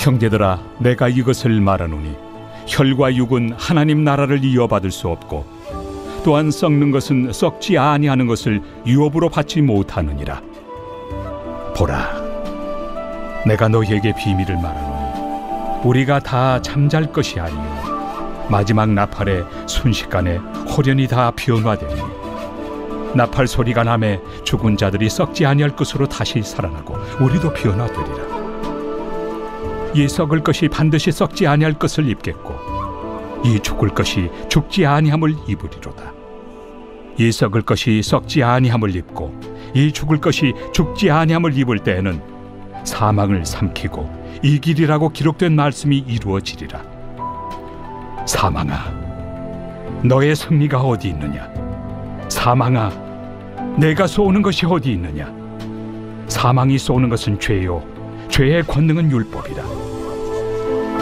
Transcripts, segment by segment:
형제들아, 내가 이것을 말하노니 혈과 육은 하나님 나라를 이어받을 수 없고 또한 썩는 것은 썩지 아니하는 것을 유업으로 받지 못하느니라. 보라, 내가 너희에게 비밀을 말하노니 우리가 다 잠잘 것이 아니요 마지막 나팔에 순식간에 호련히 다 변화되니 나팔 소리가 나매 죽은 자들이 썩지 아니할 것으로 다시 살아나고 우리도 변화되리라. 이 썩을 것이 반드시 썩지 아니할 것을 입겠고 이 죽을 것이 죽지 아니함을 입으리로다. 이 썩을 것이 썩지 아니함을 입고 이 죽을 것이 죽지 아니함을 입을 때에는 사망을 삼키고 이 길이라고 기록된 말씀이 이루어지리라. 사망아, 너의 승리가 어디 있느냐? 사망아, 내가 쏘는 것이 어디 있느냐? 사망이 쏘는 것은 죄요 죄의 권능은 율법이라.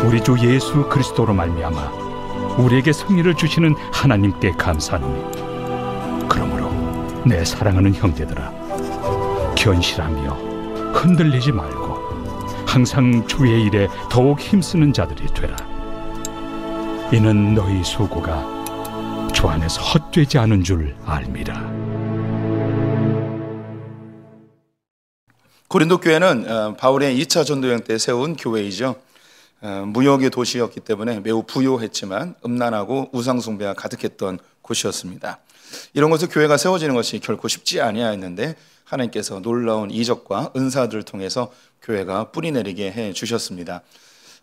우리 주 예수 그리스도로 말미암아 우리에게 승리를 주시는 하나님께 감사하노니 그러므로 내 사랑하는 형제들아, 견실하며 흔들리지 말고 항상 주의 일에 더욱 힘쓰는 자들이 되라. 이는 너희 수고가 주 안에서 헛되지 않은 줄 알미라. 고린도 교회는 바울의 2차 전도여행 때 세운 교회이죠. 무역의 도시였기 때문에 매우 부유했지만 음란하고 우상숭배가 가득했던 곳이었습니다. 이런 곳에 교회가 세워지는 것이 결코 쉽지 아니하였는데 하나님께서 놀라운 이적과 은사들을 통해서 교회가 뿌리내리게 해주셨습니다.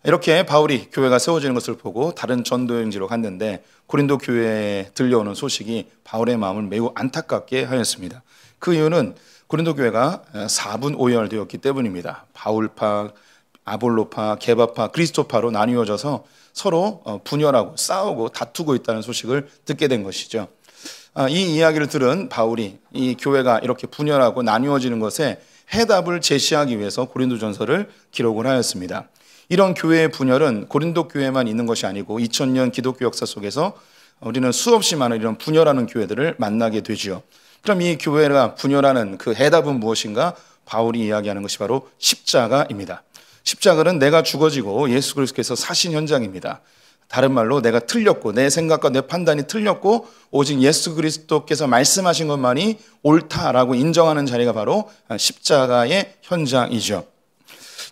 이렇게 바울이 교회가 세워지는 것을 보고 다른 전도여행지로 갔는데 고린도 교회에 들려오는 소식이 바울의 마음을 매우 안타깝게 하였습니다. 그 이유는 고린도 교회가 4분 5열되었기 때문입니다. 바울파, 아볼로파, 게바파, 그리스도파로 나뉘어져서 서로 분열하고 싸우고 다투고 있다는 소식을 듣게 된 것이죠. 이 이야기를 들은 바울이 이 교회가 이렇게 분열하고 나뉘어지는 것에 해답을 제시하기 위해서 고린도전서를 기록을 하였습니다. 이런 교회의 분열은 고린도 교회만 있는 것이 아니고 2000년 기독교 역사 속에서 우리는 수없이 많은 이런 분열하는 교회들을 만나게 되죠. 그럼 이 교회가 분열하는 그 해답은 무엇인가? 바울이 이야기하는 것이 바로 십자가입니다. 십자가는 내가 죽어지고 예수 그리스도께서 사신 현장입니다. 다른 말로 내가 틀렸고 내 생각과 내 판단이 틀렸고 오직 예수 그리스도께서 말씀하신 것만이 옳다라고 인정하는 자리가 바로 십자가의 현장이죠.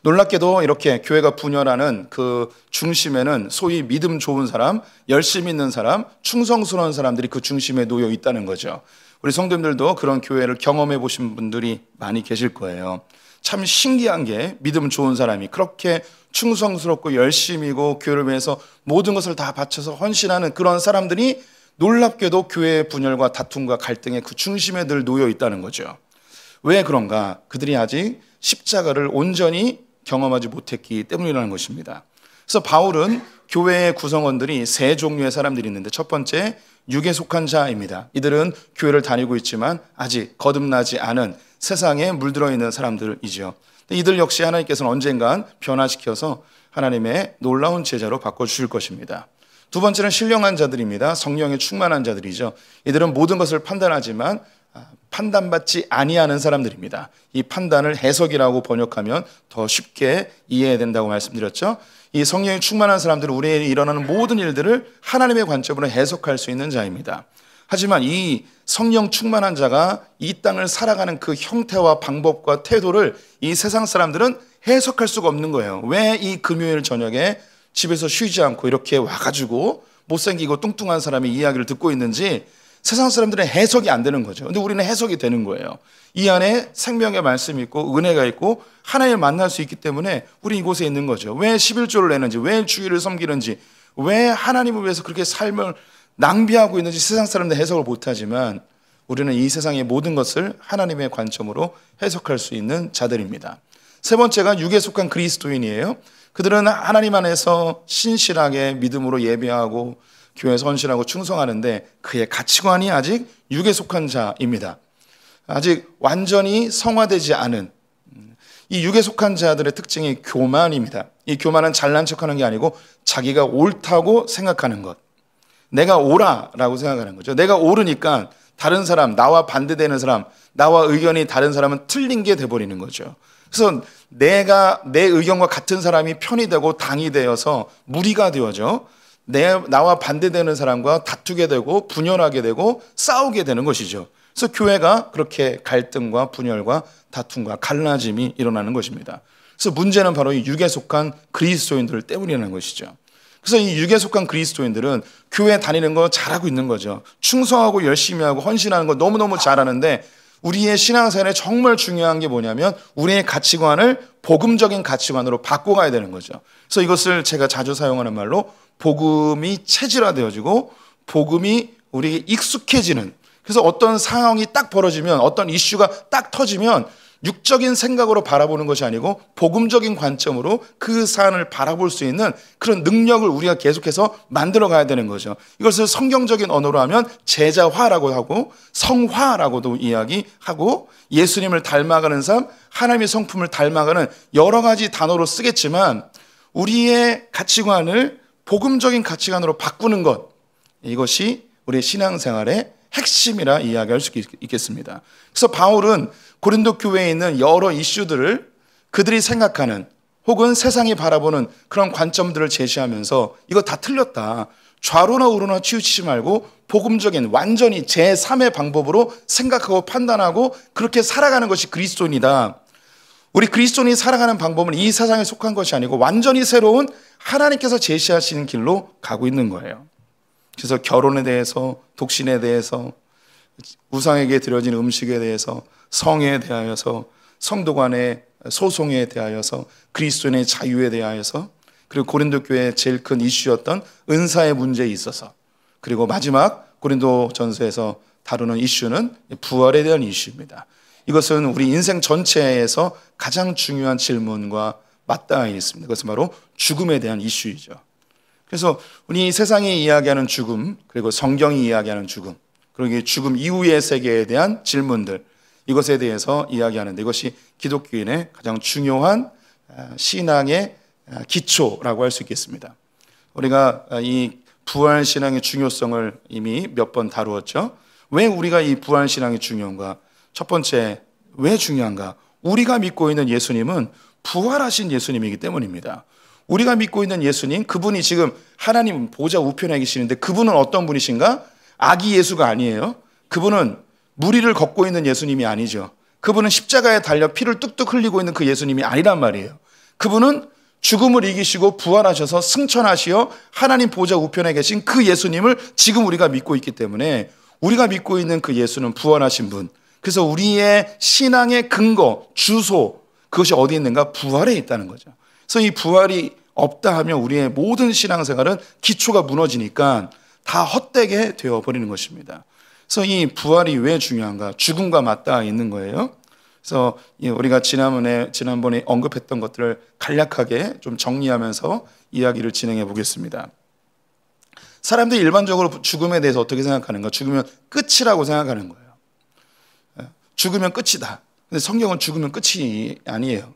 놀랍게도 이렇게 교회가 분열하는 그 중심에는 소위 믿음 좋은 사람, 열심 있는 사람, 충성스러운 사람들이 그 중심에 놓여 있다는 거죠. 우리 성도님들도 그런 교회를 경험해 보신 분들이 많이 계실 거예요. 참 신기한 게 믿음 좋은 사람이 그렇게 충성스럽고 열심이고 교회를 위해서 모든 것을 다 바쳐서 헌신하는 그런 사람들이 놀랍게도 교회의 분열과 다툼과 갈등의 그 중심에 늘 놓여 있다는 거죠. 왜 그런가? 그들이 아직 십자가를 온전히 경험하지 못했기 때문이라는 것입니다. 그래서 바울은 교회의 구성원들이 세 종류의 사람들이 있는데 첫 번째, 육에 속한 자입니다. 이들은 교회를 다니고 있지만 아직 거듭나지 않은 세상에 물들어 있는 사람들이죠. 이들 역시 하나님께서는 언젠간 변화시켜서 하나님의 놀라운 제자로 바꿔주실 것입니다. 두 번째는 신령한 자들입니다. 성령에 충만한 자들이죠. 이들은 모든 것을 판단하지만 판단받지 아니하는 사람들입니다. 이 판단을 해석이라고 번역하면 더 쉽게 이해해야 된다고 말씀드렸죠. 이 성령이 충만한 사람들은 우리에게 일어나는 모든 일들을 하나님의 관점으로 해석할 수 있는 자입니다. 하지만 이 성령 충만한 자가 이 땅을 살아가는 그 형태와 방법과 태도를 이 세상 사람들은 해석할 수가 없는 거예요. 왜 이 금요일 저녁에 집에서 쉬지 않고 이렇게 와가지고 못생기고 뚱뚱한 사람이 이야기를 듣고 있는지 세상 사람들은 해석이 안 되는 거죠. 근데 우리는 해석이 되는 거예요. 이 안에 생명의 말씀이 있고 은혜가 있고 하나님을 만날 수 있기 때문에 우리 이곳에 있는 거죠. 왜 11조를 내는지, 왜 주일을 섬기는지, 왜 하나님을 위해서 그렇게 삶을 낭비하고 있는지 세상 사람들 해석을 못하지만 우리는 이 세상의 모든 것을 하나님의 관점으로 해석할 수 있는 자들입니다. 세 번째가 육에 속한 그리스도인이에요. 그들은 하나님 안에서 신실하게 믿음으로 예배하고 교회에 헌신하고 충성하는데 그의 가치관이 아직 육에 속한 자입니다. 아직 완전히 성화되지 않은 이 육에 속한 자들의 특징이 교만입니다. 이 교만은 잘난 척하는 게 아니고 자기가 옳다고 생각하는 것. 내가 옳아라고 생각하는 거죠. 내가 옳으니까 다른 사람, 나와 반대되는 사람, 나와 의견이 다른 사람은 틀린 게 돼버리는 거죠. 그래서 내 의견과 같은 사람이 편이 되고 당이 되어서 무리가 되어져 나와 반대되는 사람과 다투게 되고 분열하게 되고 싸우게 되는 것이죠. 그래서 교회가 그렇게 갈등과 분열과 다툼과 갈라짐이 일어나는 것입니다. 그래서 문제는 바로 이 육에 속한 그리스도인들 때문이라는 것이죠. 그래서 이 육에 속한 그리스도인들은 교회 다니는 거 잘하고 있는 거죠. 충성하고 열심히 하고 헌신하는 거 너무너무 잘하는데 우리의 신앙생활에 정말 중요한 게 뭐냐면 우리의 가치관을 복음적인 가치관으로 바꿔가야 되는 거죠. 그래서 이것을 제가 자주 사용하는 말로 복음이 체질화되어지고 복음이 우리에게 익숙해지는, 그래서 어떤 상황이 딱 벌어지면 어떤 이슈가 딱 터지면 육적인 생각으로 바라보는 것이 아니고 복음적인 관점으로 그 사안을 바라볼 수 있는 그런 능력을 우리가 계속해서 만들어 가야 되는 거죠. 이것을 성경적인 언어로 하면 제자화라고 하고 성화라고도 이야기하고 예수님을 닮아가는 삶, 하나님의 성품을 닮아가는 여러 가지 단어로 쓰겠지만 우리의 가치관을 복음적인 가치관으로 바꾸는 것, 이것이 우리의 신앙생활의 핵심이라 이야기할 수 있겠습니다. 그래서 바울은 고린도 교회에 있는 여러 이슈들을 그들이 생각하는 혹은 세상이 바라보는 그런 관점들을 제시하면서 이거 다 틀렸다, 좌로나 우로나 치우치지 말고 복음적인 완전히 제3의 방법으로 생각하고 판단하고 그렇게 살아가는 것이 그리스도인이다. 우리 그리스도인이 살아가는 방법은 이 세상에 속한 것이 아니고 완전히 새로운 하나님께서 제시하시는 길로 가고 있는 거예요. 그래서 결혼에 대해서, 독신에 대해서, 우상에게 드려진 음식에 대해서, 성에 대하여서, 성도 간의 소송에 대하여서, 그리스도인의 자유에 대하여서, 그리고 고린도 교회의 제일 큰 이슈였던 은사의 문제에 있어서, 그리고 마지막 고린도 전서에서 다루는 이슈는 부활에 대한 이슈입니다. 이것은 우리 인생 전체에서 가장 중요한 질문과 맞닿아 있습니다. 그것은 바로 죽음에 대한 이슈이죠. 그래서 우리 세상이 이야기하는 죽음, 그리고 성경이 이야기하는 죽음, 그리고 죽음 이후의 세계에 대한 질문들, 이것에 대해서 이야기하는데 이것이 기독교인의 가장 중요한 신앙의 기초라고 할 수 있겠습니다. 우리가 이 부활신앙의 중요성을 이미 몇 번 다루었죠. 왜 우리가 이 부활신앙이 중요한가? 첫 번째, 왜 중요한가? 우리가 믿고 있는 예수님은 부활하신 예수님이기 때문입니다. 우리가 믿고 있는 예수님, 그분이 지금 하나님 보좌 우편에 계시는데 그분은 어떤 분이신가? 아기 예수가 아니에요. 그분은 무리를 걷고 있는 예수님이 아니죠. 그분은 십자가에 달려 피를 뚝뚝 흘리고 있는 그 예수님이 아니란 말이에요. 그분은 죽음을 이기시고 부활하셔서 승천하시어 하나님 보좌 우편에 계신 그 예수님을 지금 우리가 믿고 있기 때문에 우리가 믿고 있는 그 예수는 부활하신 분. 그래서 우리의 신앙의 근거, 주소, 그것이 어디 있는가? 부활에 있다는 거죠. 그래서 이 부활이 없다 하면 우리의 모든 신앙생활은 기초가 무너지니까 다 헛되게 되어버리는 것입니다. 그래서 이 부활이 왜 중요한가? 죽음과 맞닿아 있는 거예요. 그래서 우리가 지난번에 언급했던 것들을 간략하게 좀 정리하면서 이야기를 진행해 보겠습니다. 사람들이 일반적으로 죽음에 대해서 어떻게 생각하는가? 죽으면 끝이라고 생각하는 거예요. 죽으면 끝이다. 근데 성경은 죽으면 끝이 아니에요.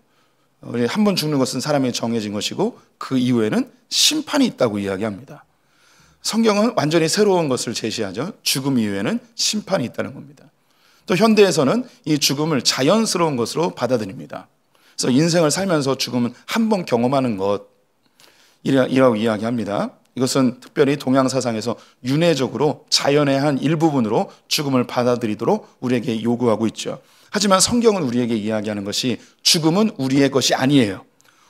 한 번 죽는 것은 사람에게 정해진 것이고 그 이후에는 심판이 있다고 이야기합니다. 성경은 완전히 새로운 것을 제시하죠. 죽음 이후에는 심판이 있다는 겁니다. 또 현대에서는 이 죽음을 자연스러운 것으로 받아들입니다. 그래서 인생을 살면서 죽음은 한 번 경험하는 것이라고 이야기합니다. 이것은 특별히 동양 사상에서 윤회적으로 자연의 한 일부분으로 죽음을 받아들이도록 우리에게 요구하고 있죠. 하지만 성경은 우리에게 이야기하는 것이 죽음은 우리의 것이 아니에요.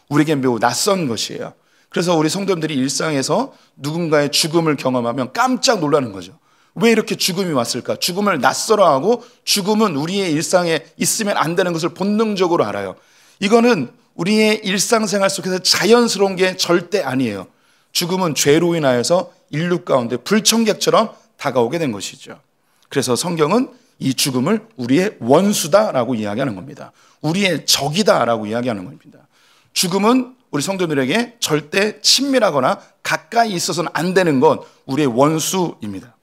우리에게 매우 낯선 것이에요. 그래서 우리 성도님들이 일상에서 누군가의 죽음을 경험하면 깜짝 놀라는 거죠. 왜 이렇게 죽음이 왔을까? 죽음을 낯설어하고 죽음은 우리의 일상에 있으면 안 되는 것을 본능적으로 알아요. 이거는 우리의 일상생활 속에서 자연스러운 게 절대 아니에요. 죽음은 죄로 인하여서 인류 가운데 불청객처럼 다가오게 된 것이죠. 그래서 성경은 이 죽음을 우리의 원수다라고 이야기하는 겁니다. 우리의 적이다라고 이야기하는 겁니다. 죽음은 우리 성도들에게 절대 친밀하거나 가까이 있어서는 안 되는 건 우리의 원수입니다.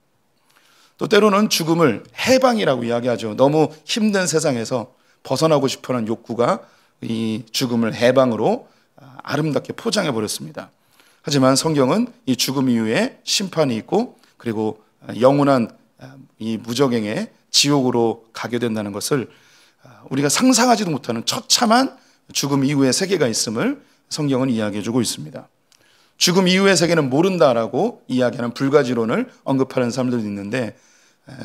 또 때로는 죽음을 해방이라고 이야기하죠. 너무 힘든 세상에서 벗어나고 싶어하는 욕구가 이 죽음을 해방으로 아름답게 포장해 버렸습니다. 하지만 성경은 이 죽음 이후에 심판이 있고 그리고 영원한 이 무저갱의 지옥으로 가게 된다는 것을 우리가 상상하지도 못하는 처참한 죽음 이후의 세계가 있음을 성경은 이야기해주고 있습니다. 죽음 이후의 세계는 모른다라고 이야기하는 불가지론을 언급하는 사람들도 있는데,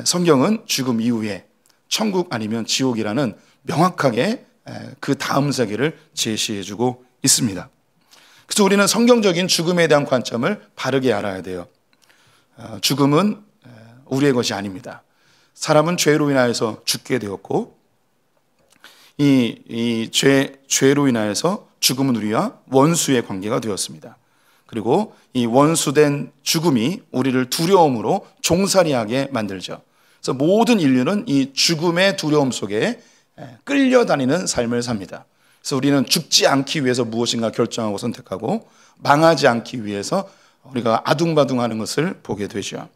성경은 죽음 이후에 천국 아니면 지옥이라는 명확하게 그 다음 세계를 제시해주고 있습니다. 그래서 우리는 성경적인 죽음에 대한 관점을 바르게 알아야 돼요. 죽음은 우리의 것이 아닙니다. 사람은 죄로 인하여서 죽게 되었고, 이 죄로 인하여서 죽음은 우리와 원수의 관계가 되었습니다. 그리고 이 원수된 죽음이 우리를 두려움으로 종살이하게 만들죠. 그래서 모든 인류는 이 죽음의 두려움 속에 끌려다니는 삶을 삽니다. 그래서 우리는 죽지 않기 위해서 무엇인가 결정하고 선택하고, 망하지 않기 위해서 우리가 아둥바둥하는 것을 보게 되죠.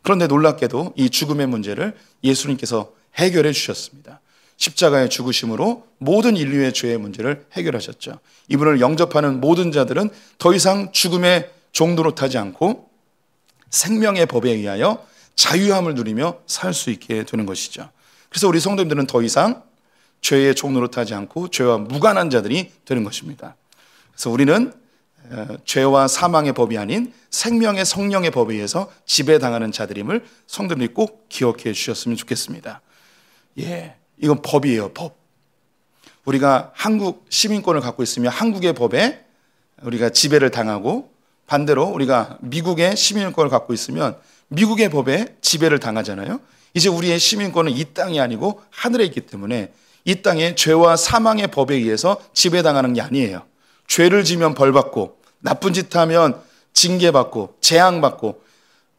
그런데 놀랍게도 이 죽음의 문제를 예수님께서 해결해 주셨습니다. 십자가의 죽으심으로 모든 인류의 죄의 문제를 해결하셨죠. 이분을 영접하는 모든 자들은 더 이상 죽음의 종노릇 타지 않고 생명의 법에 의하여 자유함을 누리며 살 수 있게 되는 것이죠. 그래서 우리 성도님들은 더 이상 죄의 종노릇 타지 않고 죄와 무관한 자들이 되는 것입니다. 그래서 우리는 죄와 사망의 법이 아닌 생명의 성령의 법에 의해서 지배당하는 자들임을 성도님들이 꼭 기억해 주셨으면 좋겠습니다. 이건 법이에요, 법. 우리가 한국 시민권을 갖고 있으면 한국의 법에 우리가 지배를 당하고, 반대로 우리가 미국의 시민권을 갖고 있으면 미국의 법에 지배를 당하잖아요. 이제 우리의 시민권은 이 땅이 아니고 하늘에 있기 때문에 이 땅에 죄와 사망의 법에 의해서 지배당하는 게 아니에요. 죄를 지면 벌받고, 나쁜 짓 하면 징계받고, 재앙받고,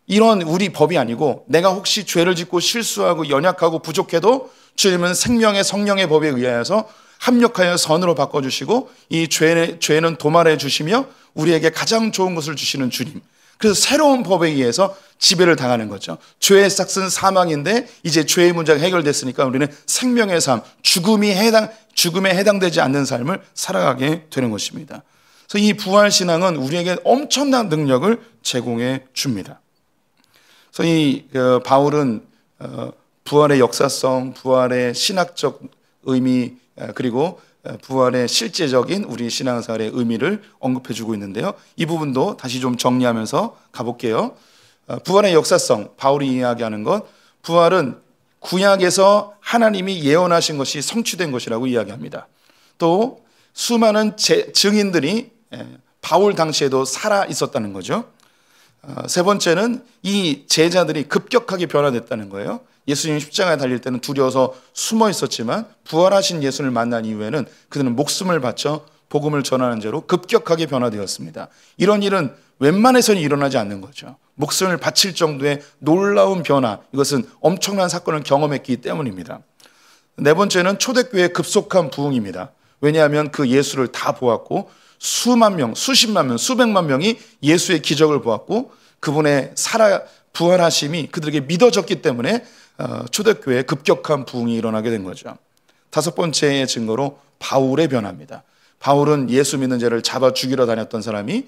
이런 우리 법이 아니고, 내가 혹시 죄를 짓고 실수하고 연약하고 부족해도 주님은 생명의 성령의 법에 의하여서 합력하여 선으로 바꿔주시고, 이 죄는 도말해 주시며 우리에게 가장 좋은 것을 주시는 주님. 그래서 새로운 법에 의해서 지배를 당하는 거죠. 죄의 싹은 사망인데 이제 죄의 문제가 해결됐으니까 우리는 생명의 삶, 죽음에 해당되지 않는 삶을 살아가게 되는 것입니다. 그래서 이 부활신앙은 우리에게 엄청난 능력을 제공해 줍니다. 그래서 이 바울은 부활의 역사성, 부활의 신학적 의미, 그리고 부활의 실제적인 우리 신앙생활의 의미를 언급해 주고 있는데요. 이 부분도 다시 좀 정리하면서 가볼게요. 부활의 역사성, 바울이 이야기하는 것, 부활은 구약에서 하나님이 예언하신 것이 성취된 것이라고 이야기합니다. 또 수많은 증인들이 바울 당시에도 살아 있었다는 거죠. 세 번째는 이 제자들이 급격하게 변화됐다는 거예요. 예수님이 십자가에 달릴 때는 두려워서 숨어 있었지만 부활하신 예수를 만난 이후에는 그들은 목숨을 바쳐 복음을 전하는 자로 급격하게 변화되었습니다. 이런 일은 웬만해서는 일어나지 않는 거죠. 목숨을 바칠 정도의 놀라운 변화, 이것은 엄청난 사건을 경험했기 때문입니다. 네 번째는 초대교회의 급속한 부흥입니다. 왜냐하면 그 예수를 다 보았고 수만 명, 수십만 명, 수백만 명이 예수의 기적을 보았고 그분의 부활하심이 그들에게 믿어졌기 때문에 초대교회의 급격한 부흥이 일어나게 된 거죠. 다섯 번째의 증거로 바울의 변화입니다. 바울은 예수 믿는 자를 잡아 죽이러 다녔던 사람이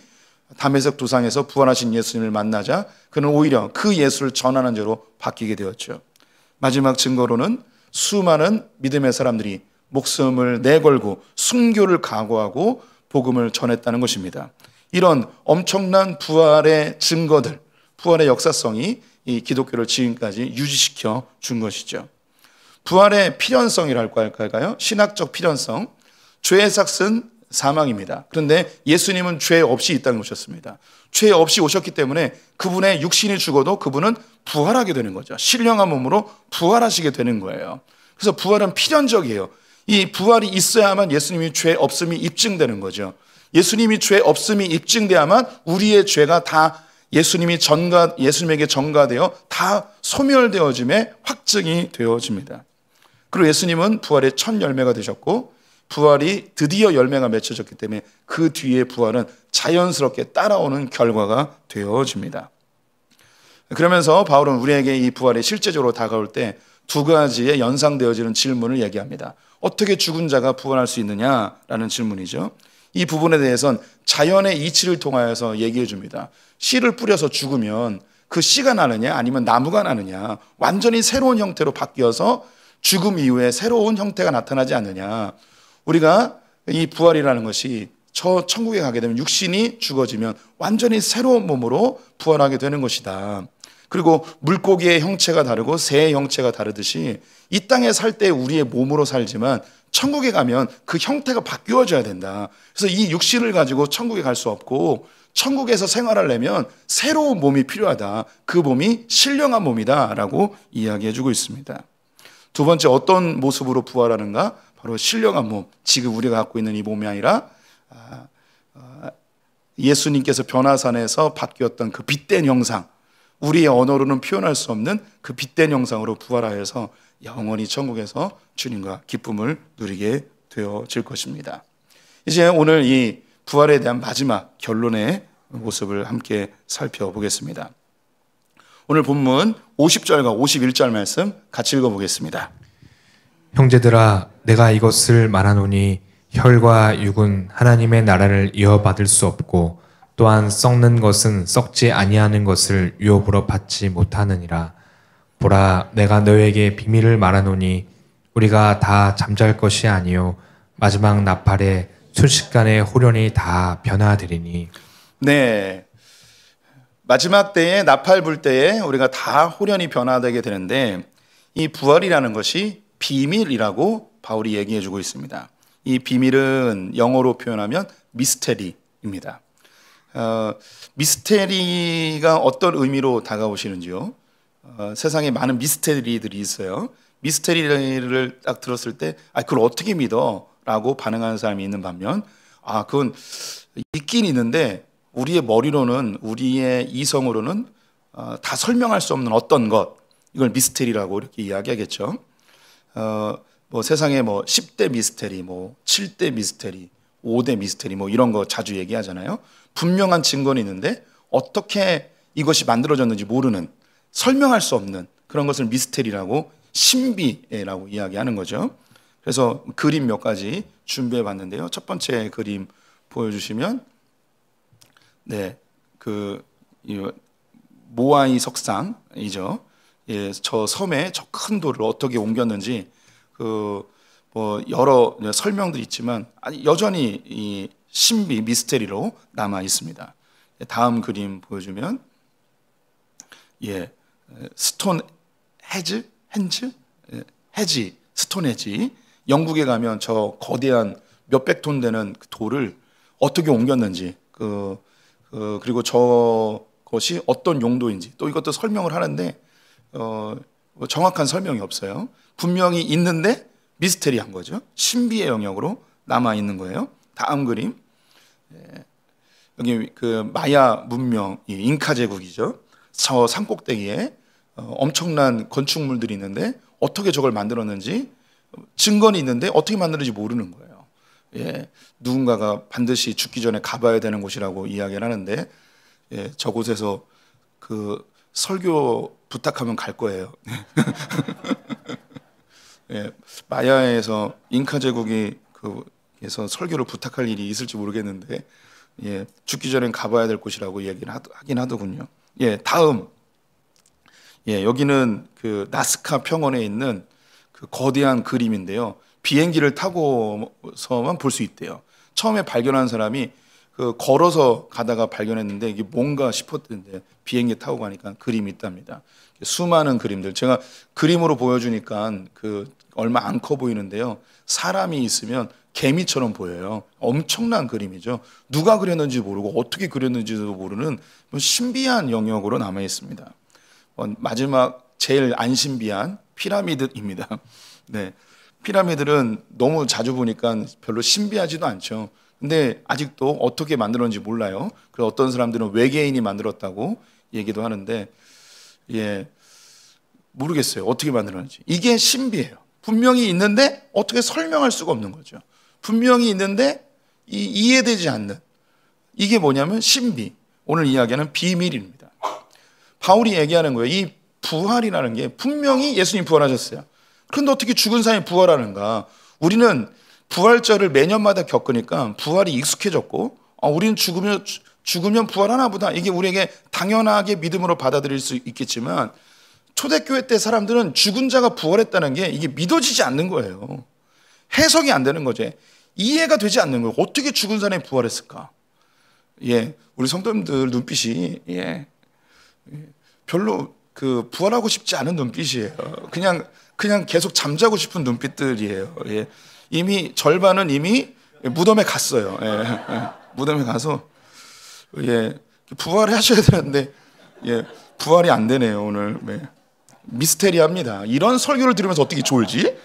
다메섹 도상에서 부활하신 예수님을 만나자 그는 오히려 그 예수를 전하는 자로 바뀌게 되었죠. 마지막 증거로는 수많은 믿음의 사람들이 목숨을 내걸고 순교를 각오하고 복음을 전했다는 것입니다. 이런 엄청난 부활의 증거들, 부활의 역사성이 이 기독교를 지금까지 유지시켜 준 것이죠. 부활의 필연성이랄까 할까요? 신학적 필연성. 죄의 삭은 사망입니다. 그런데 예수님은 죄 없이 이 땅에 오셨습니다. 죄 없이 오셨기 때문에 그분의 육신이 죽어도 그분은 부활하게 되는 거죠. 신령한 몸으로 부활하시게 되는 거예요. 그래서 부활은 필연적이에요. 이 부활이 있어야만 예수님이 죄 없음이 입증되는 거죠. 예수님이 죄 없음이 입증돼야만 우리의 죄가 다 예수님에게 전가되어 다 소멸되어짐에 확증이 되어집니다. 그리고 예수님은 부활의 첫 열매가 되셨고 부활이 드디어 열매가 맺혀졌기 때문에 그 뒤에 부활은 자연스럽게 따라오는 결과가 되어집니다. 그러면서 바울은 우리에게 이 부활이 실제적으로 다가올 때 두 가지의 연상되어지는 질문을 얘기합니다. 어떻게 죽은 자가 부활할 수 있느냐라는 질문이죠. 이 부분에 대해서는 자연의 이치를 통하여서 얘기해 줍니다. 씨를 뿌려서 죽으면 그 씨가 나느냐 아니면 나무가 나느냐, 완전히 새로운 형태로 바뀌어서 죽음 이후에 새로운 형태가 나타나지 않느냐. 우리가 이 부활이라는 것이 저 천국에 가게 되면 육신이 죽어지면 완전히 새로운 몸으로 부활하게 되는 것이다. 그리고 물고기의 형체가 다르고 새의 형체가 다르듯이 이 땅에 살 때 우리의 몸으로 살지만 천국에 가면 그 형태가 바뀌어져야 된다. 그래서 이 육신을 가지고 천국에 갈 수 없고 천국에서 생활하려면 새로운 몸이 필요하다. 그 몸이 신령한 몸이다 라고 이야기해 주고 있습니다. 두 번째, 어떤 모습으로 부활하는가? 바로 신령한 몸, 지금 우리가 갖고 있는 이 몸이 아니라 예수님께서 변화산에서 바뀌었던 그 빛된 형상, 우리의 언어로는 표현할 수 없는 그 빛된 형상으로 부활하여서 영원히 천국에서 주님과 기쁨을 누리게 되어질 것입니다. 이제 오늘 이 부활에 대한 마지막 결론의 모습을 함께 살펴보겠습니다. 오늘 본문 50절과 51절 말씀 같이 읽어보겠습니다. 형제들아, 내가 이것을 말하노니 혈과 육은 하나님의 나라를 이어받을 수 없고 또한 썩는 것은 썩지 아니하는 것을 유업으로 받지 못하느니라. 보라, 내가 너에게 비밀을 말하노니 우리가 다 잠잘 것이 아니요 마지막 나팔에 순식간에 호련히 다 변화되리니. 네, 마지막 때에 나팔 불 때에 우리가 다 호련히 변화되게 되는데 이 부활이라는 것이 비밀이라고 바울이 얘기해 주고 있습니다. 이 비밀은 영어로 표현하면 미스테리입니다. 미스테리가 어떤 의미로 다가오시는지요? 세상에 많은 미스테리들이 있어요. 미스테리를 딱 들었을 때 그걸 어떻게 믿어? 라고 반응하는 사람이 있는 반면 그건 있긴 있는데 우리의 머리로는, 우리의 이성으로는 다 설명할 수 없는 어떤 것, 이걸 미스테리라고 이렇게 이야기하겠죠. 뭐 세상에 뭐 10대 미스테리, 뭐 7대 미스테리, 5대 미스테리 뭐 이런 거 자주 얘기하잖아요. 분명한 증거는 있는데 어떻게 이것이 만들어졌는지 모르는, 설명할 수 없는 그런 것을 미스테리라고, 신비라고 이야기하는 거죠. 그래서 그림 몇 가지 준비해 봤는데요. 첫 번째 그림 보여주시면, 네, 그 모아이 석상이죠. 예, 저 섬에 저 큰 돌을 어떻게 옮겼는지 뭐 여러 설명들이 있지만 여전히 이 신비, 미스테리로 남아 있습니다. 다음 그림 보여주면, 예, 스톤 헤지, 스톤 헤지. 영국에 가면 저 거대한 몇백 톤 되는 그 돌을 어떻게 옮겼는지, 그리고 저것이 어떤 용도인지 또 이것도 설명을 하는데 뭐 정확한 설명이 없어요. 분명히 있는데 미스테리한 거죠. 신비의 영역으로 남아 있는 거예요. 다음 그림, 여기 그 마야 문명, 잉카 제국이죠. 저 산꼭대기에 엄청난 건축물들이 있는데 어떻게 저걸 만들었는지 증거는 있는데 어떻게 만들었는지 모르는 거예요. 예, 누군가가 반드시 죽기 전에 가봐야 되는 곳이라고 이야기를 하는데, 예, 저곳에서 그 설교 부탁하면 갈 거예요. 예, 마야에서 잉카 제국이 그에서 설교를 부탁할 일이 있을지 모르겠는데, 예, 죽기 전엔 가봐야 될 곳이라고 얘기를 하긴 하더군요. 예, 다음, 예, 여기는 그 나스카 평원에 있는 그 거대한 그림인데요. 비행기를 타고서만 볼 수 있대요. 처음에 발견한 사람이 그 걸어서 가다가 발견했는데 이게 뭔가 싶었는데 비행기 타고 가니까 그림이 있답니다. 수많은 그림들, 제가 그림으로 보여주니까 그 얼마 안 커 보이는데요. 사람이 있으면 개미처럼 보여요. 엄청난 그림이죠. 누가 그렸는지 모르고 어떻게 그렸는지도 모르는 신비한 영역으로 남아 있습니다. 마지막 제일 안 신비한 피라미드입니다. 네, 피라미드는 너무 자주 보니까 별로 신비하지도 않죠. 근데 아직도 어떻게 만들었는지 몰라요. 그래서 어떤 사람들은 외계인이 만들었다고 얘기도 하는데, 예, 모르겠어요. 어떻게 만들었는지. 이게 신비해요. 분명히 있는데 어떻게 설명할 수가 없는 거죠. 분명히 있는데 이해되지 않는, 이게 뭐냐면 신비. 오늘 이야기하는 비밀입니다. 바울이 얘기하는 거예요. 이 부활이라는 게 분명히 예수님 부활하셨어요. 그런데 어떻게 죽은 사람이 부활하는가? 우리는 부활절을 매년마다 겪으니까 부활이 익숙해졌고, 우리는 죽으면 부활하나 보다, 이게 우리에게 당연하게 믿음으로 받아들일 수 있겠지만, 초대교회 때 사람들은 죽은 자가 부활했다는 게 이게 믿어지지 않는 거예요. 해석이 안 되는 거죠. 이해가 되지 않는 거예요. 어떻게 죽은 사람이 부활했을까? 예, 우리 성도님들 눈빛이 별로 그 부활하고 싶지 않은 눈빛이에요. 그냥 계속 잠자고 싶은 눈빛들이에요. 예, 이미 절반은 이미 무덤에 갔어요. 무덤에 가서 부활하셔야 되는데 부활이 안 되네요 오늘. 미스테리합니다. 이런 설교를 들으면서 어떻게 졸지?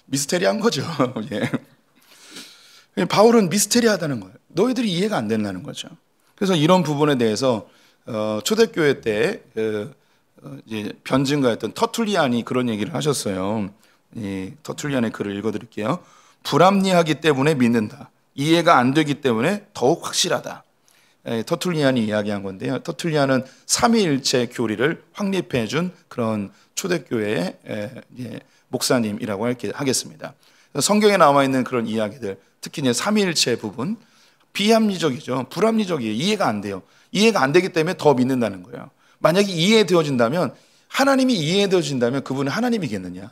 미스테리한 거죠. 바울은 미스테리하다는 거예요. 너희들이 이해가 안 된다는 거죠. 그래서 이런 부분에 대해서 초대교회 때 변증가였던 터툴리안이 그런 얘기를 하셨어요. 터툴리안의 글을 읽어드릴게요. 불합리하기 때문에 믿는다. 이해가 안 되기 때문에 더욱 확실하다. 터툴리안이 이야기한 건데요. 터툴리안은 삼위일체 교리를 확립해 준 그런 초대교회의 목사님이라고 하겠습니다. 성경에 나와 있는 그런 이야기들, 특히 이제 삼위일체 부분, 비합리적이죠. 불합리적이에요. 이해가 안 돼요. 이해가 안 되기 때문에 더 믿는다는 거예요. 만약에 이해되어진다면, 하나님이 이해되어진다면 그분은 하나님이겠느냐.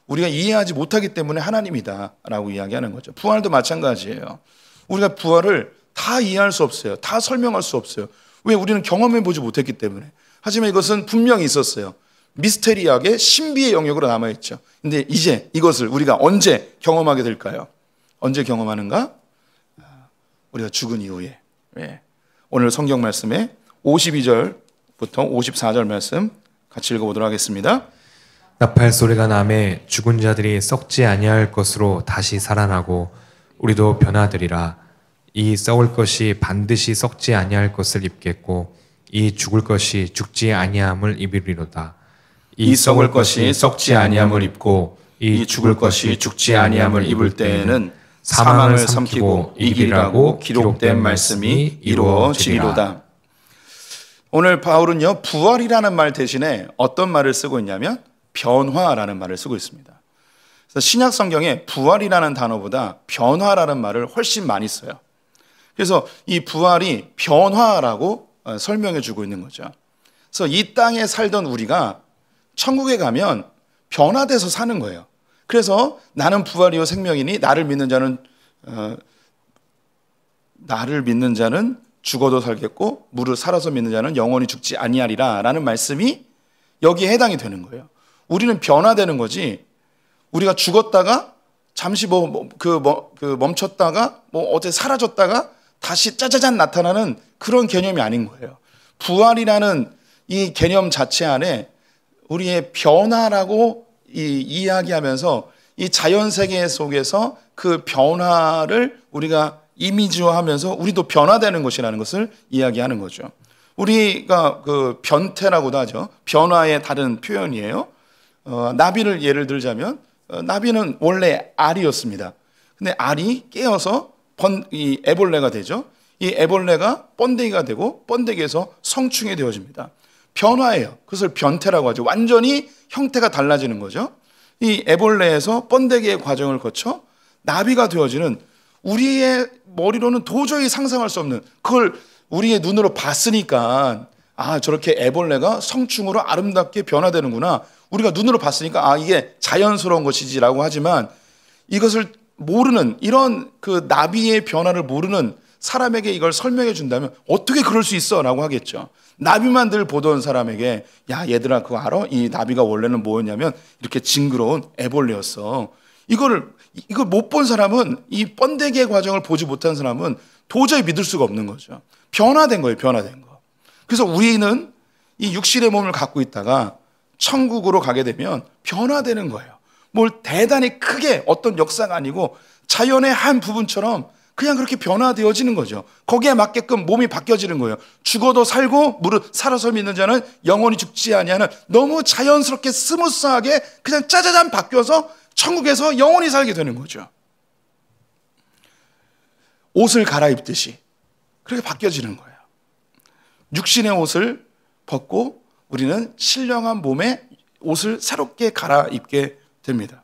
우리가 이해하지 못하기 때문에 하나님이다라고 이야기하는 거죠. 부활도 마찬가지예요. 우리가 부활을 다 이해할 수 없어요. 다 설명할 수 없어요. 왜? 우리는 경험해 보지 못했기 때문에. 하지만 이것은 분명히 있었어요. 미스테리하게 신비의 영역으로 남아있죠. 근데 이제 이것을 우리가 언제 경험하게 될까요? 언제 경험하는가? 우리가 죽은 이후에. 오늘 성경 말씀에 52절부터 54절 말씀 같이 읽어보도록 하겠습니다. 나팔 소리가 나매 죽은 자들이 썩지 아니할 것으로 다시 살아나고 우리도 변화되리라. 이 썩을 것이 반드시 썩지 아니할 것을 입겠고 이 죽을 것이 죽지 아니함을 입으리로다. 이 썩을 것이 썩지 아니함을 입고 이 죽을 것이 죽지 아니함을 입을 때에는 사망을 삼키고 이기리라고 기록된 말씀이 이루어지리로다. 오늘 바울은요, 부활이라는 말 대신에 어떤 말을 쓰고 있냐면 변화라는 말을 쓰고 있습니다. 그래서 신약 성경에 부활이라는 단어보다 변화라는 말을 훨씬 많이 써요. 그래서 이 부활이 변화라고 설명해 주고 있는 거죠. 그래서 이 땅에 살던 우리가 천국에 가면 변화돼서 사는 거예요. 그래서 나는 부활이요 생명이니 나를 믿는 자는 죽어도 살겠고 무릇 살아서 믿는 자는 영원히 죽지 아니하리라 라는 말씀이 여기에 해당이 되는 거예요. 우리는 변화되는 거지, 우리가 죽었다가 잠시 멈췄다가 어디 사라졌다가 다시 짜자잔 나타나는 그런 개념이 아닌 거예요. 부활이라는 이 개념 자체 안에 우리의 변화라고 이야기하면서 이 자연 세계 속에서 그 변화를 우리가 이미지화하면서 우리도 변화되는 것이라는 것을 이야기하는 거죠. 우리가 그 변태라고도 하죠. 변화의 다른 표현이에요. 나비를 예를 들자면 나비는 원래 알이었습니다. 근데 알이 깨어서 이 애벌레가 되죠. 이 애벌레가 번데기가 되고 번데기에서 성충이 되어집니다. 변화예요. 그것을 변태라고 하죠. 완전히 형태가 달라지는 거죠. 이 애벌레에서 번데기의 과정을 거쳐 나비가 되어지는, 우리의 머리로는 도저히 상상할 수 없는, 그걸 우리의 눈으로 봤으니까 저렇게 애벌레가 성충으로 아름답게 변화되는구나, 우리가 눈으로 봤으니까 이게 자연스러운 것이지라고 하지만, 이것을 모르는, 이런 그 나비의 변화를 모르는 사람에게 이걸 설명해 준다면 어떻게 그럴 수 있어? 라고 하겠죠. 나비만 늘 보던 사람에게 야 얘들아 그거 알아? 이 나비가 원래는 뭐였냐면 이렇게 징그러운 애벌레였어. 이걸 못 본 사람은, 이 번데기의 과정을 보지 못한 사람은 도저히 믿을 수가 없는 거죠. 변화된 거예요. 변화된 거. 그래서 우리는 이 육신의 몸을 갖고 있다가 천국으로 가게 되면 변화되는 거예요. 뭘 대단히 크게 어떤 역사가 아니고 자연의 한 부분처럼 그냥 그렇게 변화되어지는 거죠. 거기에 맞게끔 몸이 바뀌어지는 거예요. 죽어도 살고 무릇 살아서 믿는 자는 영원히 죽지 아니하는, 너무 자연스럽게 스무스하게 그냥 짜자잔 바뀌어서 천국에서 영원히 살게 되는 거죠. 옷을 갈아입듯이 그렇게 바뀌어지는 거예요. 육신의 옷을 벗고 우리는 신령한 몸에 옷을 새롭게 갈아입게 됩니다.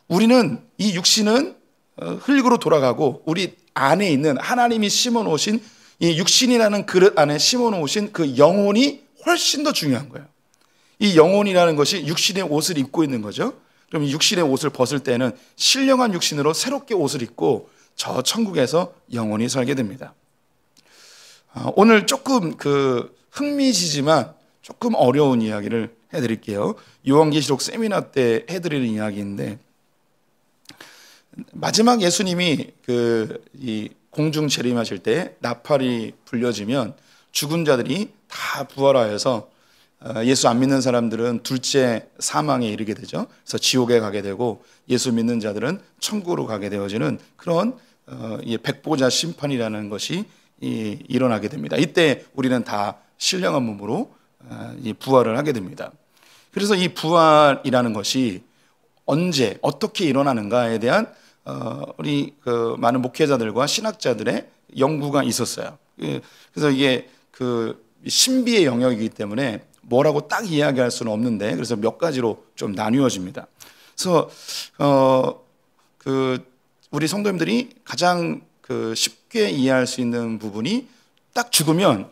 우리는, 이 육신은 흙으로 돌아가고 우리 안에 있는 하나님이 심어 놓으신 이 육신이라는 그릇 안에 심어 놓으신 그 영혼이 훨씬 더 중요한 거예요. 이 영혼이라는 것이 육신의 옷을 입고 있는 거죠. 그럼 이 육신의 옷을 벗을 때는 신령한 육신으로 새롭게 옷을 입고 저 천국에서 영원히 살게 됩니다. 오늘 조금 흥미지지만 조금 어려운 이야기를 해드릴게요. 요한계시록 세미나 때 해드리는 이야기인데, 마지막 예수님이 이 공중 재림하실 때 나팔이 불려지면 죽은 자들이 다 부활하여서 예수 안 믿는 사람들은 둘째 사망에 이르게 되죠. 그래서 지옥에 가게 되고 예수 믿는 자들은 천국으로 가게 되어지는 그런 백보자 심판이라는 것이 일어나게 됩니다. 이때 우리는 다 신령한 몸으로 부활을 하게 됩니다. 그래서 이 부활이라는 것이 언제 어떻게 일어나는가에 대한 우리 많은 목회자들과 신학자들의 연구가 있었어요. 그래서 이게 신비의 영역이기 때문에 뭐라고 딱 이야기할 수는 없는데, 그래서 몇 가지로 좀 나뉘어집니다. 그래서 우리 성도님들이 가장 쉽게 이해할 수 있는 부분이, 딱 죽으면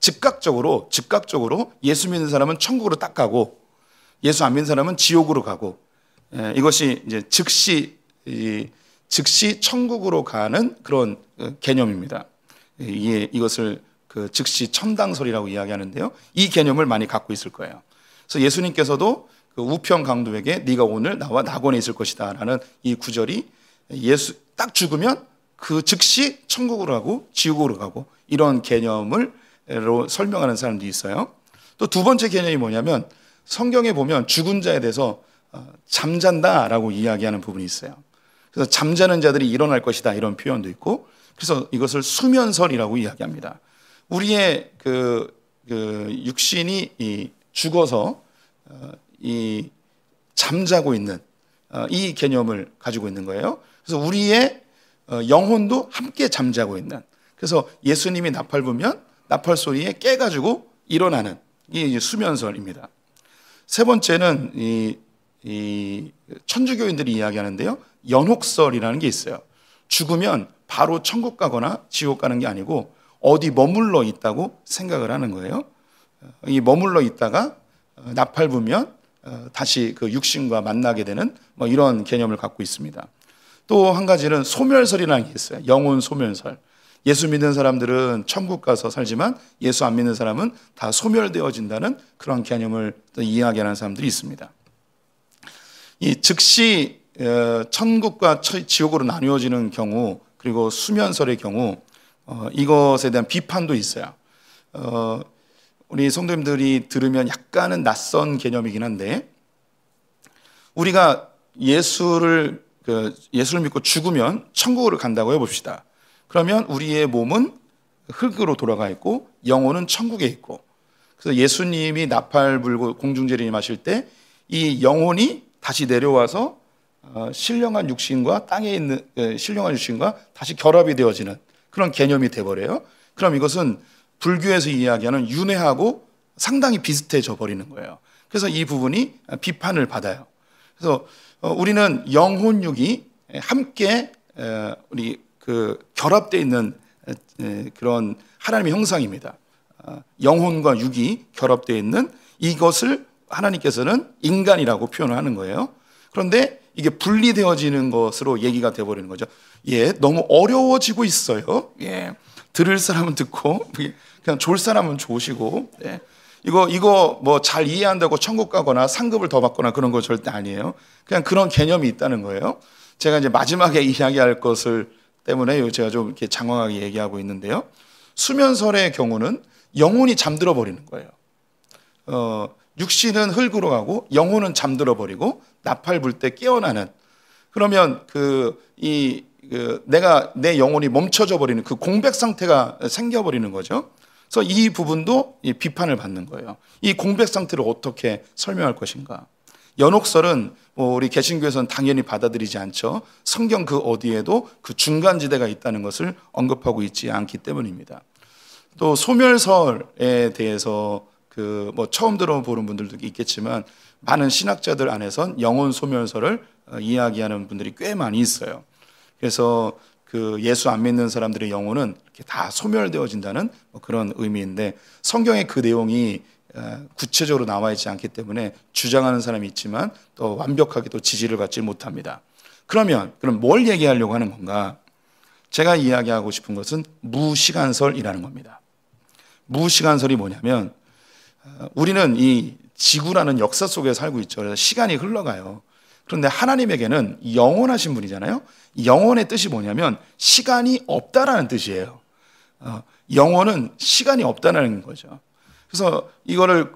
즉각적으로 예수 믿는 사람은 천국으로 딱 가고 예수 안 믿는 사람은 지옥으로 가고, 이것이 이제 즉시 천국으로 가는 그런 개념입니다. 이것을 즉시 천당설이라고 이야기하는데요. 이 개념을 많이 갖고 있을 거예요. 그래서 예수님께서도 우편 강도에게 네가 오늘 나와 낙원에 있을 것이다 라는 이 구절이 딱 죽으면 즉시 천국으로 가고 지옥으로 가고, 이런 개념으로 설명하는 사람도 있어요. 또 두 번째 개념이 뭐냐면, 성경에 보면 죽은 자에 대해서 잠잔다라고 이야기하는 부분이 있어요. 그래서 잠자는 자들이 일어날 것이다 이런 표현도 있고, 그래서 이것을 수면설이라고 이야기합니다. 우리의 육신이 죽어서 잠자고 있는 이 개념을 가지고 있는 거예요. 그래서 우리의 영혼도 함께 잠자고 있는, 그래서 예수님이 나팔 불면 나팔 소리에 깨가지고 일어나는 이 수면설입니다. 세 번째는 이 천주교인들이 이야기하는데요, 연옥설이라는 게 있어요. 죽으면 바로 천국 가거나 지옥 가는 게 아니고 어디 머물러 있다고 생각을 하는 거예요. 이 머물러 있다가 나팔 불면 다시 육신과 만나게 되는 이런 개념을 갖고 있습니다. 또 한 가지는 소멸설이라는 게 있어요. 영혼 소멸설. 예수 믿는 사람들은 천국 가서 살지만 예수 안 믿는 사람은 다 소멸되어진다는 그런 개념을 이야기하는 사람들이 있습니다. 이 즉시 천국과 지옥으로 나뉘어지는 경우, 그리고 수면설의 경우, 이것에 대한 비판도 있어요. 우리 성도님들이 들으면 약간은 낯선 개념이긴 한데, 우리가 예수를 믿고 죽으면 천국으로 간다고 해봅시다. 그러면 우리의 몸은 흙으로 돌아가 있고 영혼은 천국에 있고, 그래서 예수님이 나팔 불고 공중재림하실 때 이 영혼이 다시 내려와서 신령한 육신과 땅에 있는 신령한 육신과 다시 결합이 되어지는 그런 개념이 돼버려요. 그럼 이것은 불교에서 이야기하는 윤회하고 상당히 비슷해져 버리는 거예요. 그래서 이 부분이 비판을 받아요. 그래서 우리는 영혼육이 함께 우리 결합되어 있는 그런 하나님의 형상입니다. 영혼과 육이 결합되어 있는 이것을 하나님께서는 인간이라고 표현을 하는 거예요. 그런데 이게 분리되어지는 것으로 얘기가 되어버리는 거죠. 너무 어려워지고 있어요. 들을 사람은 듣고 그냥 졸 사람은 조시고, 이거 뭐 잘 이해한다고 천국 가거나 상급을 더 받거나 그런 거 절대 아니에요. 그냥 그런 개념이 있다는 거예요. 제가 이제 마지막에 이야기할 것을 때문에 제가 좀 이렇게 장황하게 얘기하고 있는데요. 수면설의 경우는 영혼이 잠들어 버리는 거예요. 육신은 흙으로 가고 영혼은 잠들어 버리고 나팔 불 때 깨어나는, 그러면 내가 내 영혼이 멈춰져 버리는 그 공백 상태가 생겨 버리는 거죠. 그래서 이 부분도 비판을 받는 거예요. 이 공백 상태를 어떻게 설명할 것인가? 연옥설은 우리 개신교에서는 당연히 받아들이지 않죠. 성경 그 어디에도 그 중간지대가 있다는 것을 언급하고 있지 않기 때문입니다. 또 소멸설에 대해서 처음 들어보는 분들도 있겠지만, 많은 신학자들 안에선 영혼 소멸설을 이야기하는 분들이 꽤 많이 있어요. 그래서 예수 안 믿는 사람들의 영혼은 이렇게 다 소멸되어진다는 그런 의미인데, 성경의 그 내용이 구체적으로 나와 있지 않기 때문에 주장하는 사람이 있지만 또 완벽하게 또 지지를 받지 못합니다. 그럼 뭘 얘기하려고 하는 건가? 제가 이야기하고 싶은 것은 무시간설이라는 겁니다. 무시간설이 뭐냐면 우리는 이 지구라는 역사 속에 살고 있죠. 그래서 시간이 흘러가요. 그런데 하나님에게는 영원하신 분이잖아요. 영원의 뜻이 뭐냐면 시간이 없다라는 뜻이에요. 영원은 시간이 없다는 거죠. 그래서 이거를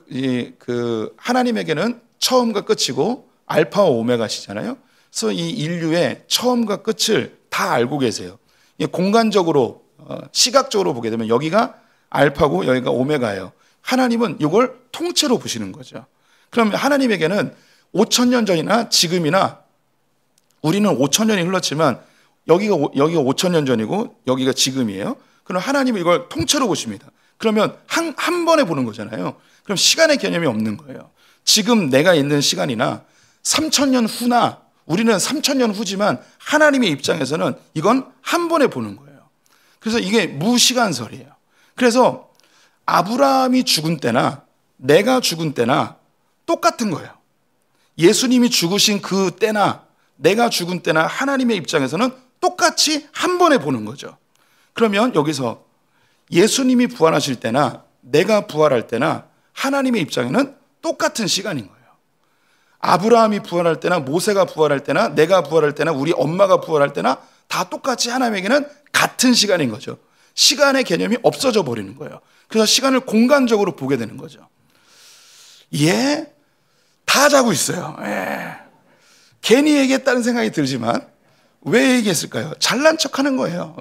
하나님에게는 처음과 끝이고 알파와 오메가시잖아요. 그래서 이 인류의 처음과 끝을 다 알고 계세요. 공간적으로 시각적으로 보게 되면 여기가 알파고 여기가 오메가예요. 하나님은 이걸 통째로 보시는 거죠. 그럼 하나님에게는 5,000년 전이나 지금이나 우리는 5,000년이 흘렀지만 여기가 5,000년 전이고 여기가 지금이에요. 그럼 하나님은 이걸 통째로 보십니다. 그러면 한 번에 보는 거잖아요. 그럼 시간의 개념이 없는 거예요. 지금 내가 있는 시간이나 3,000년 후나 우리는 3,000년 후지만 하나님의 입장에서는 이건 한 번에 보는 거예요. 그래서 이게 무시간설이에요. 그래서 아브라함이 죽은 때나 내가 죽은 때나 똑같은 거예요. 예수님이 죽으신 그 때나 내가 죽은 때나 하나님의 입장에서는 똑같이 한 번에 보는 거죠. 그러면 여기서 예수님이 부활하실 때나 내가 부활할 때나 하나님의 입장에는 똑같은 시간인 거예요. 아브라함이 부활할 때나 모세가 부활할 때나 내가 부활할 때나 우리 엄마가 부활할 때나 다 똑같이 하나님에게는 같은 시간인 거죠. 시간의 개념이 없어져 버리는 거예요. 그래서 시간을 공간적으로 보게 되는 거죠. 다 자고 있어요. 괜히 얘기했다는 생각이 들지만 왜 얘기했을까요? 잘난 척하는 거예요.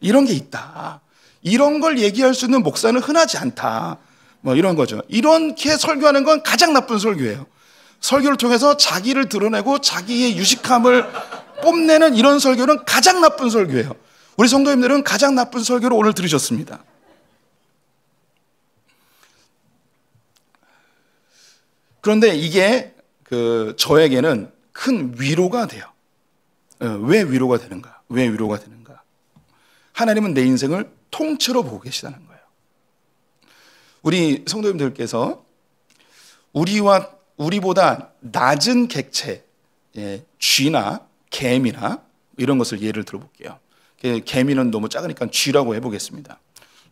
이런 게 있다. 이런 걸 얘기할 수 있는 목사는 흔하지 않다. 뭐 이런 거죠. 이렇게 설교하는 건 가장 나쁜 설교예요. 설교를 통해서 자기를 드러내고 자기의 유식함을 뽐내는 이런 설교는 가장 나쁜 설교예요. 우리 성도님들은 가장 나쁜 설교를 오늘 들으셨습니다. 그런데 이게 저에게는 큰 위로가 돼요. 왜 위로가 되는가? 왜 위로가 되는가? 하나님은 내 인생을 통째로 보고 계시다는 거예요. 우리 성도님들께서 우리보다 낮은 객체, 쥐나 개미나 이런 것을 예를 들어볼게요. 개미는 너무 작으니까 쥐라고 해보겠습니다.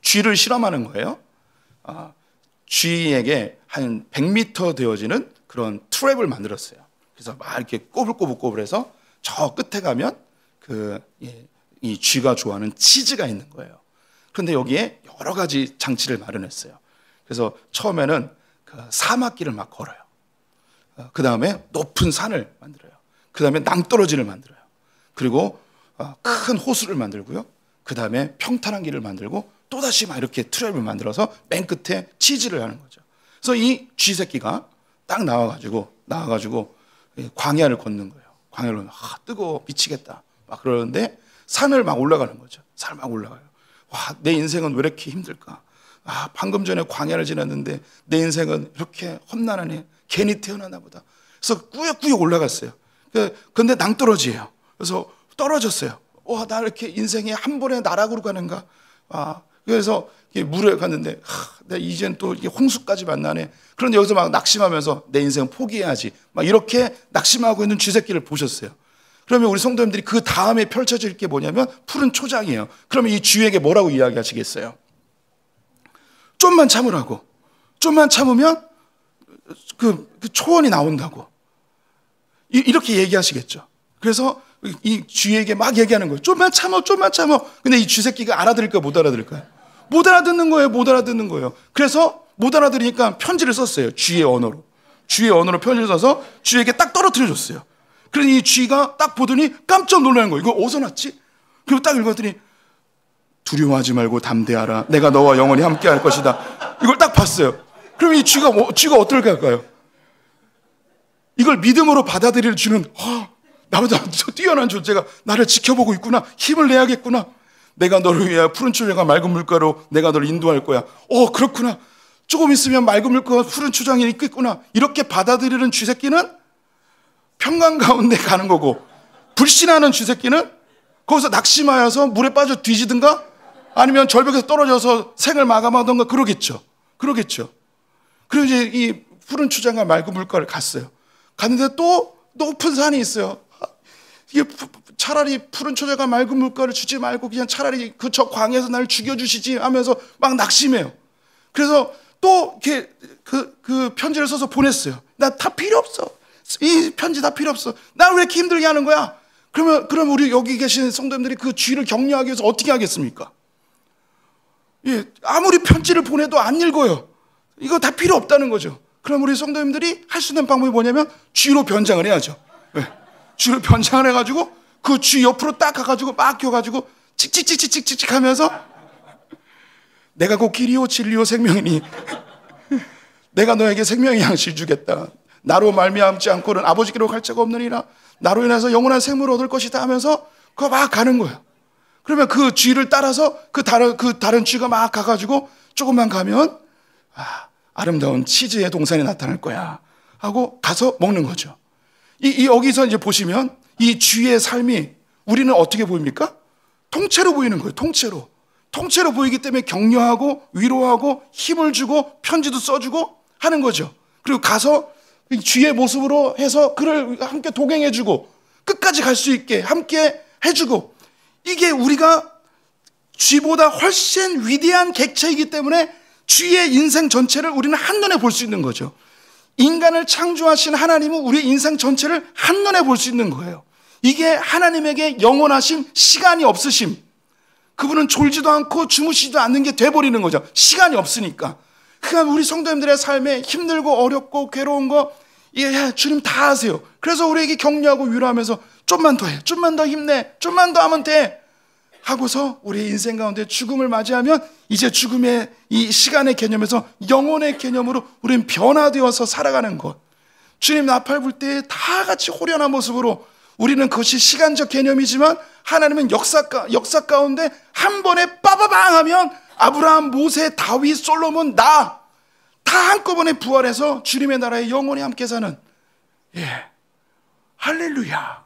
쥐를 실험하는 거예요. 쥐에게 한 100m 되어지는 그런 트랩을 만들었어요. 그래서 막 이렇게 꼬불꼬불꼬불해서 저 끝에 가면 이 쥐가 좋아하는 치즈가 있는 거예요. 그런데 여기에 여러 가지 장치를 마련했어요. 그래서 처음에는 그 사막길을 막 걸어요. 그 다음에 높은 산을 만들어요. 그 다음에 낭떠러지를 만들어요. 그리고 큰 호수를 만들고요. 그 다음에 평탄한 길을 만들고 또다시 막 이렇게 트랩을 만들어서 맨 끝에 치즈를 하는 거죠. 그래서 이 쥐새끼가 딱 나와가지고 광야를 걷는 거예요. 광야를 뜨거워 미치겠다 막 그러는데 산을 막 올라가는 거죠. 산을 막 올라가요. 와, 내 인생은 왜 이렇게 힘들까? 방금 전에 광야를 지났는데 내 인생은 이렇게 험난하네. 괜히 태어나나 보다. 그래서 꾸역꾸역 올라갔어요. 근데 낭떠러지예요. 그래서 떨어졌어요. 와, 나 이렇게 인생에 한 번에 나락으로 가는가? 그래서 물에 갔는데 내가 이젠 또 홍수까지 만나네. 그런데 여기서 막 낙심하면서 내 인생 포기해야지. 막 이렇게 낙심하고 있는 쥐새끼를 보셨어요. 그러면 우리 성도님들이 그 다음에 펼쳐질 게 뭐냐면 푸른 초장이에요. 그러면 이 쥐에게 뭐라고 이야기하시겠어요? 좀만 참으라고. 좀만 참으면 그 초원이 나온다고. 이렇게 얘기하시겠죠. 그래서 이 쥐에게 막 얘기하는 거예요. 좀만 참어, 좀만 참어. 근데 이 쥐새끼가 알아들을까요? 못 알아들을까요? 못 알아듣는 거예요. 못 알아듣는 거예요. 그래서 못 알아들으니까 편지를 썼어요. 쥐의 언어로. 쥐의 언어로 편지를 써서 쥐에게 딱 떨어뜨려 줬어요. 그래서 이 쥐가 딱 보더니 깜짝 놀라는 거예요. 이거 어디서 났지? 그리고 딱 읽었더니 두려워하지 말고 담대하라. 내가 너와 영원히 함께 할 것이다. 이걸 딱 봤어요. 그럼 이 쥐가 어떨 할까요? 이걸 믿음으로 받아들일 쥐는 나보다 뛰어난 존재가 나를 지켜보고 있구나. 힘을 내야겠구나. 내가 너를 위하여 푸른 초장과 맑은 물가로 내가 너를 인도할 거야. 그렇구나. 조금 있으면 맑은 물가와 푸른 초장이 있겠구나. 이렇게 받아들이는 쥐새끼는 평강 가운데 가는 거고, 불신하는 쥐새끼는 거기서 낙심하여서 물에 빠져 뒤지든가 아니면 절벽에서 떨어져서 생을 마감하던가 그러겠죠. 그리고 이제 이 푸른 초장과 맑은 물가를 갔어요. 갔는데 또 높은 산이 있어요. 이게 차라리 푸른 초장과 맑은 물가를 주지 말고 그냥 차라리 그 저 광야에서 나를 죽여주시지 하면서 막 낙심해요. 그래서 또 이렇게 그 편지를 써서 보냈어요. 나 다 필요 없어. 이 편지 다 필요 없어. 나 왜 이렇게 힘들게 하는 거야? 그럼 우리 여기 계신 성도님들이 그 주의를 격려하기 위해서 어떻게 하겠습니까? 예, 아무리 편지를 보내도 안 읽어요. 이거 다 필요 없다는 거죠. 그럼 우리 성도님들이 할 수 있는 방법이 뭐냐면 주의로 변장을 해야죠. 예, 주의로 변장을 해가지고 그 주의 옆으로 딱 가가지고 막 껴가지고 찍찍찍찍찍찍 하면서 내가 곧 길이요 진리요 생명이니 내가 너에게 생명의 양식을 주겠다. 나로 말미암지 않고는 아버지께로 갈 자가 없느니라. 나로 인해서 영원한 생명을 얻을 것이다 하면서 그거 막 가는 거예요. 그러면 그 쥐를 따라서 그 다른 쥐가 막 가가지고 조금만 가면 아름다운 치즈의 동산이 나타날 거야 하고 가서 먹는 거죠. 여기서 이제 보시면 이 쥐의 삶이 우리는 어떻게 보입니까? 통째로 보이는 거예요. 통째로 보이기 때문에 격려하고 위로하고 힘을 주고 편지도 써주고 하는 거죠. 그리고 가서 쥐의 모습으로 해서 그를 함께 동행해주고 끝까지 갈 수 있게 함께 해주고, 이게 우리가 쥐보다 훨씬 위대한 객체이기 때문에 쥐의 인생 전체를 우리는 한눈에 볼 수 있는 거죠. 인간을 창조하신 하나님은 우리의 인생 전체를 한눈에 볼 수 있는 거예요. 이게 하나님에게 영원하심, 시간이 없으심, 그분은 졸지도 않고 주무시지도 않는 게 돼버리는 거죠. 시간이 없으니까. 그러니까 우리 성도님들의 삶에 힘들고 어렵고 괴로운 거, 예, 주님 다 아세요. 그래서 우리에게 격려하고 위로하면서 좀만 더 해, 좀만 더 힘내, 좀만 더 하면 돼 하고서 우리의 인생 가운데 죽음을 맞이하면 이제 죽음의 이 시간의 개념에서 영혼의 개념으로 우리는 변화되어서 살아가는 것. 주님 나팔 불 때 다 같이 호련한 모습으로, 우리는 그것이 시간적 개념이지만 하나님은 역사 가운데 한 번에 빠바방 하면 아브라함, 모세, 다윗, 솔로몬, 다 한꺼번에 부활해서 주님의 나라에 영원히 함께 사는, 예, 할렐루야.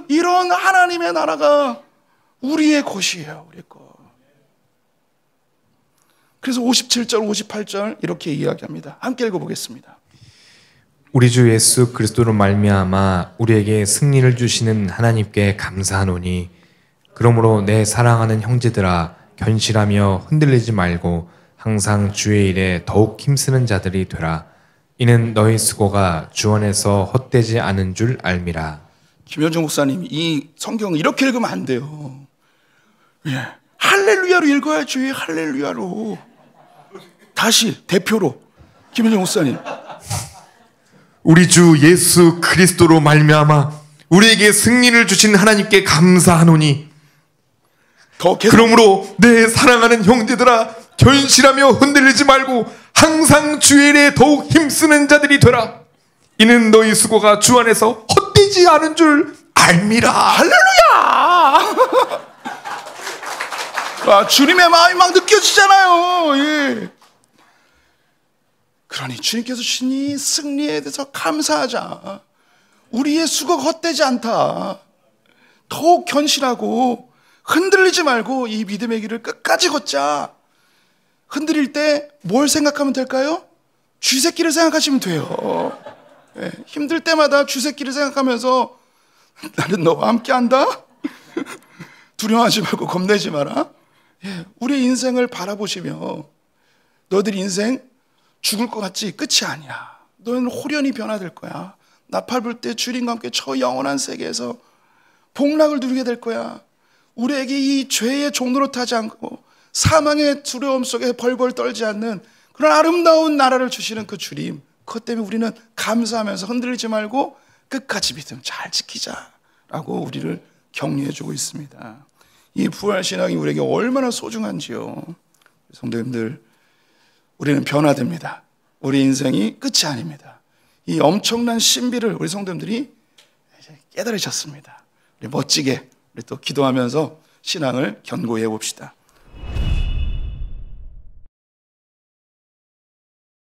이런 하나님의 나라가 우리의 것이에요. 우리 것. 그래서 57절, 58절 이렇게 이야기합니다. 함께 읽어보겠습니다. 우리 주 예수 그리스도로 말미암아 우리에게 승리를 주시는 하나님께 감사하노니, 그러므로 내 사랑하는 형제들아 견실하며 흔들리지 말고 항상 주의 일에 더욱 힘쓰는 자들이 되라. 이는 너희 수고가 주 안에서 헛되지 않은 줄 알미라. 김현정 목사님, 이 성경을 이렇게 읽으면 안 돼요. 예, 할렐루야로 읽어야지. 할렐루야로. 다시 대표로 김현정 목사님. 우리 주 예수 그리스도로 말미암아 우리에게 승리를 주신 하나님께 감사하노니, 그러므로 내 사랑하는 형제들아 견실하며 흔들리지 말고 항상 주의 일에 더욱 힘쓰는 자들이 되라. 이는 너희 수고가 주 안에서 헛되지 않은 줄 알미라. 할렐루야. 주님의 마음이 막 느껴지잖아요. 예. 그러니 주님께서 주신 이 승리에 대해서 감사하자. 우리의 수고가 헛되지 않다. 더욱 견실하고 흔들리지 말고 이 믿음의 길을 끝까지 걷자. 흔들릴 때 뭘 생각하면 될까요? 쥐새끼를 생각하시면 돼요. 예, 힘들 때마다 쥐새끼를 생각하면서 나는 너와 함께한다. 두려워하지 말고 겁내지 마라. 예, 우리의 인생을 바라보시며 너희들 인생 죽을 것 같지? 끝이 아니야. 너희는 호련히 변화될 거야. 나팔 불 때 주님과 함께 저 영원한 세계에서 복락을 누리게 될 거야. 우리에게 이 죄의 종로로 타지 않고 사망의 두려움 속에 벌벌 떨지 않는 그런 아름다운 나라를 주시는 그 주님, 그것 때문에 우리는 감사하면서 흔들리지 말고 끝까지 믿음 잘 지키자라고 우리를 격려해주고 있습니다. 이 부활신앙이 우리에게 얼마나 소중한지요. 성도님들, 우리는 변화됩니다. 우리 인생이 끝이 아닙니다. 이 엄청난 신비를 우리 성도님들이 깨달으셨습니다. 우리 멋지게 우리 또 기도하면서 신앙을 견고히 해봅시다.